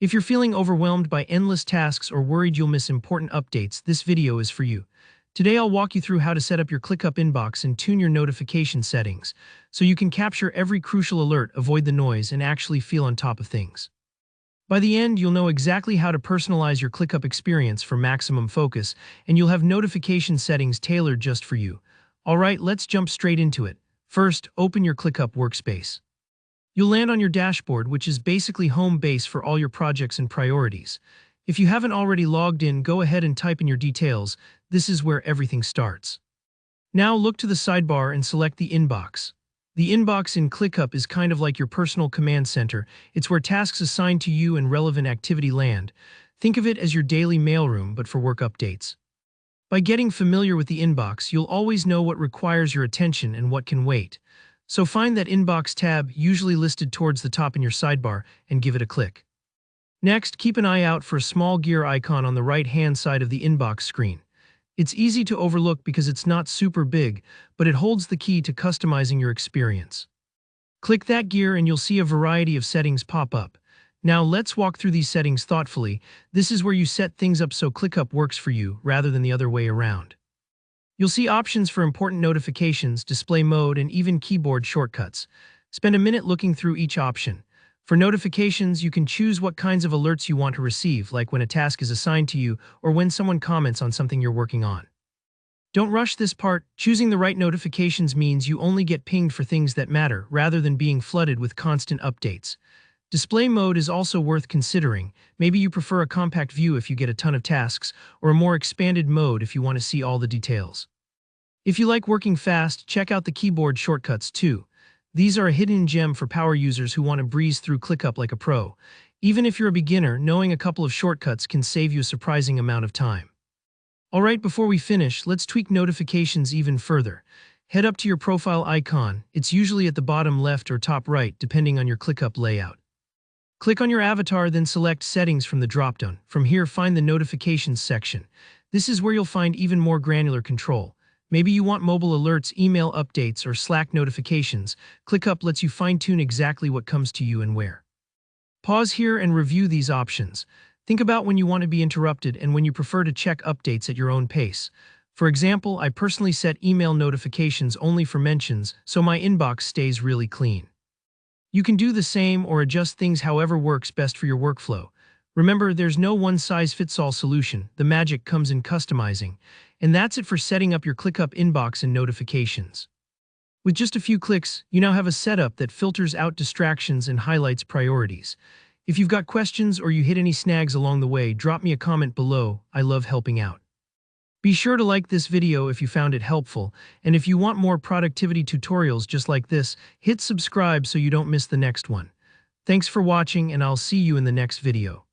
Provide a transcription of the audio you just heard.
If you're feeling overwhelmed by endless tasks or worried you'll miss important updates, this video is for you. Today I'll walk you through how to set up your ClickUp inbox and tune your notification settings so you can capture every crucial alert, avoid the noise, and actually feel on top of things. By the end, you'll know exactly how to personalize your ClickUp experience for maximum focus, and you'll have notification settings tailored just for you. Alright, let's jump straight into it. First, open your ClickUp workspace. You'll land on your dashboard, which is basically home base for all your projects and priorities. If you haven't already logged in, go ahead and type in your details. This is where everything starts. Now look to the sidebar and select the inbox. The inbox in ClickUp is kind of like your personal command center. It's where tasks assigned to you and relevant activity land. Think of it as your daily mailroom, but for work updates. By getting familiar with the inbox, you'll always know what requires your attention and what can wait. So find that inbox tab, usually listed towards the top in your sidebar, and give it a click. Next, keep an eye out for a small gear icon on the right-hand side of the inbox screen. It's easy to overlook because it's not super big, but it holds the key to customizing your experience. Click that gear and you'll see a variety of settings pop up. Now let's walk through these settings thoughtfully. This is where you set things up so ClickUp works for you, rather than the other way around. You'll see options for important notifications, display mode, and even keyboard shortcuts. Spend a minute looking through each option. For notifications, you can choose what kinds of alerts you want to receive, like when a task is assigned to you or when someone comments on something you're working on. Don't rush this part. Choosing the right notifications means you only get pinged for things that matter, rather than being flooded with constant updates. Display mode is also worth considering. Maybe you prefer a compact view if you get a ton of tasks, or a more expanded mode if you want to see all the details. If you like working fast, check out the keyboard shortcuts too. These are a hidden gem for power users who want to breeze through ClickUp like a pro. Even if you're a beginner, knowing a couple of shortcuts can save you a surprising amount of time. Alright, before we finish, let's tweak notifications even further. Head up to your profile icon. It's usually at the bottom left or top right, depending on your ClickUp layout. Click on your avatar, then select Settings from the dropdown. From here, find the Notifications section. This is where you'll find even more granular control. Maybe you want mobile alerts, email updates, or Slack notifications. ClickUp lets you fine-tune exactly what comes to you and where. Pause here and review these options. Think about when you want to be interrupted and when you prefer to check updates at your own pace. For example, I personally set email notifications only for mentions, so my inbox stays really clean. You can do the same or adjust things however works best for your workflow. Remember, there's no one-size-fits-all solution. The magic comes in customizing. And that's it for setting up your ClickUp inbox and notifications. With just a few clicks, you now have a setup that filters out distractions and highlights priorities. If you've got questions or you hit any snags along the way, drop me a comment below. I love helping out. Be sure to like this video if you found it helpful, and if you want more productivity tutorials just like this, hit subscribe so you don't miss the next one. Thanks for watching, and I'll see you in the next video.